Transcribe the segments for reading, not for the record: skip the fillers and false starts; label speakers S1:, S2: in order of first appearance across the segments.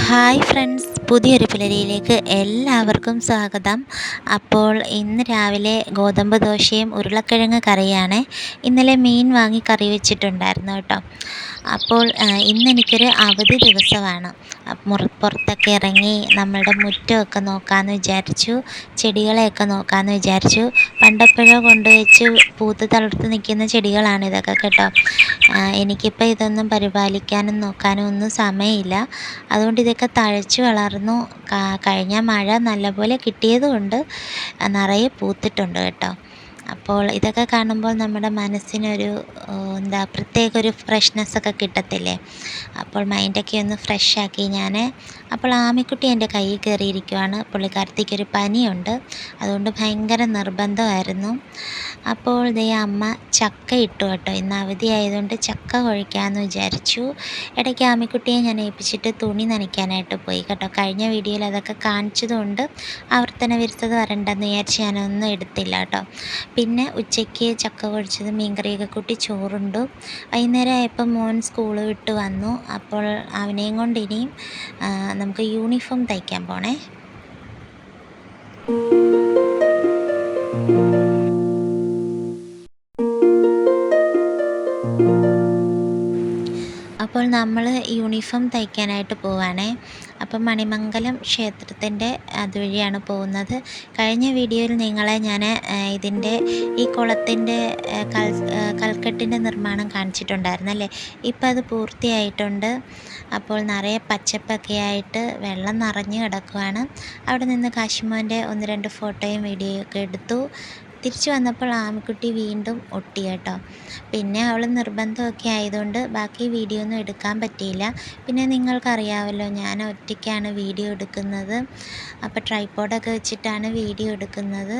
S1: Hi friends, പുതിയൊരു പുലരിയിലേക്ക് എല്ലാവർക്കും സ്വാഗതം. അപ്പോൾ ഇന്ന് രാവിലെ ഗോതമ്പ് ദോശയും ഉരുളക്കിഴങ്ങ് കറിയാണ്. ഇന്നലെ മീൻ വാങ്ങി കറി വെച്ചിട്ടുണ്ടായിരുന്നു കേട്ടോ. അപ്പോൾ ഇന്നെനിക്കൊരു അവധി ദിവസമാണ്. പുറത്തൊക്കെ ഇറങ്ങി നമ്മളുടെ മുറ്റമൊക്കെ നോക്കാമെന്ന് വിചാരിച്ചു. ചെടികളെയൊക്കെ നോക്കാമെന്ന് വിചാരിച്ചു. പണ്ടെപ്പോഴോ കൊണ്ടുവച്ച് പൂത്ത് തളിർത്ത് നിൽക്കുന്ന ചെടികളാണ് ഇതൊക്കെ കേട്ടോ. എനിക്കിപ്പോൾ ഇതൊന്നും പരിപാലിക്കാനും നോക്കാനും ഒന്നും സമയമില്ല. അതുകൊണ്ട് ഇതൊക്കെ തഴച്ചു വളർന്നു. കഴിഞ്ഞ മഴ നല്ലപോലെ കിട്ടിയതുകൊണ്ട് നിറയെ പൂത്തിട്ടുണ്ട് കേട്ടോ. അപ്പോൾ ഇതൊക്കെ കാണുമ്പോൾ നമ്മുടെ മനസ്സിനൊരു പ്രത്യേക ഒരു ഫ്രഷ്നെസ്സൊക്കെ കിട്ടത്തില്ലേ. അപ്പോൾ മൈൻഡൊക്കെ ഒന്ന് ഫ്രഷാക്കി ഞാൻ. അപ്പോൾ ആമിക്കുട്ടി എൻ്റെ കയ്യിൽ കയറിയിരിക്കുവാണ്. പുള്ളിക്കാരത്തേക്കൊരു പനിയുണ്ട്, അതുകൊണ്ട് ഭയങ്കര നിർബന്ധമായിരുന്നു. അപ്പോൾ ദേ അമ്മ ചക്ക ഇട്ടു കേട്ടോ. ഇന്ന് അവധി ആയതുകൊണ്ട് ചക്ക കുഴയ്ക്കാമെന്ന് വിചാരിച്ചു. ഇടയ്ക്ക് ആമിക്കുട്ടിയെ ഞാൻ ഏൽപ്പിച്ചിട്ട് തുണി നനയ്ക്കാനായിട്ട് പോയി കേട്ടോ. കഴിഞ്ഞ വീഡിയോയിൽ അതൊക്കെ കാണിച്ചതുകൊണ്ട് ആവർത്തന വിരസത വരണ്ടെന്ന് വിചാരിച്ച് ഞാനൊന്നും എടുത്തില്ല കേട്ടോ. പിന്നെ ഉച്ചയ്ക്ക് ചക്ക കുഴച്ചത് മീൻകറിയൊക്കെ കൂട്ടി ചോറുണ്ടു. വൈകുന്നേരം ആയപ്പോൾ മോൻ സ്കൂൾ വിട്ട് വന്നു. അപ്പോൾ അവനെയും കൊണ്ട് ഇനിയും നമുക്ക് യൂണിഫോം തയ്ക്കാൻ പോണേ. അപ്പോൾ നമ്മൾ യൂണിഫോം തയ്ക്കാനായിട്ട് പോവുകയാണേ. അപ്പം മണിമംഗലം ക്ഷേത്രത്തിൻ്റെ അതുവഴിയാണ് പോകുന്നത്. കഴിഞ്ഞ വീഡിയോയിൽ നിങ്ങളെ ഞാൻ ഇതിൻ്റെ ഈ കുളത്തിൻ്റെ കൽക്കെട്ടിൻ്റെ നിർമ്മാണം കാണിച്ചിട്ടുണ്ടായിരുന്നല്ലേ. ഇപ്പം അത് പൂർത്തിയായിട്ടുണ്ട്. അപ്പോൾ നിറയെ പച്ചപ്പൊക്കെ ആയിട്ട് വെള്ളം നിറഞ്ഞു കിടക്കുവാണ്. അവിടെ നിന്ന് കാശിമോൻ്റെ 1-2 ഫോട്ടോയും വീഡിയോയും ഒക്കെ എടുത്തു. തിരിച്ചു വന്നപ്പോൾ ആമിക്കുട്ടി വീണ്ടും ഒട്ടി കേട്ടോ. പിന്നെ അവൾ നിർബന്ധമൊക്കെ ആയതുകൊണ്ട് ബാക്കി വീഡിയോ ഒന്നും എടുക്കാൻ പറ്റിയില്ല. പിന്നെ നിങ്ങൾക്കറിയാമല്ലോ, ഞാൻ ഒറ്റയ്ക്കാണ് വീഡിയോ എടുക്കുന്നത്. അപ്പോൾ ട്രൈപോഡൊക്കെ വെച്ചിട്ടാണ് വീഡിയോ എടുക്കുന്നത്.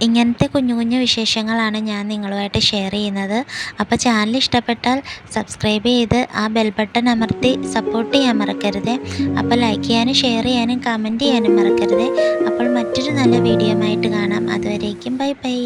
S1: ഇങ്ങനത്തെ കുഞ്ഞു കുഞ്ഞു വിശേഷങ്ങളാണ് ഞാൻ നിങ്ങളുമായിട്ട് ഷെയർ ചെയ്യുന്നത്. അപ്പോൾ ചാനൽ ഇഷ്ടപ്പെട്ടാൽ സബ്സ്ക്രൈബ് ചെയ്ത് ആ ബെൽ ബട്ടൺ അമർത്തി സപ്പോർട്ട് ചെയ്യാൻ മറക്കരുത്. അപ്പോൾ ലൈക്ക് ചെയ്യാനും ഷെയർ ചെയ്യാനും കമൻറ്റ് ചെയ്യാനും മറക്കരുത്. അപ്പോൾ മറ്റൊരു നല്ല വീഡിയോ ആയിട്ട് കാണാം. അതുവരേക്കും ബൈ ബൈ.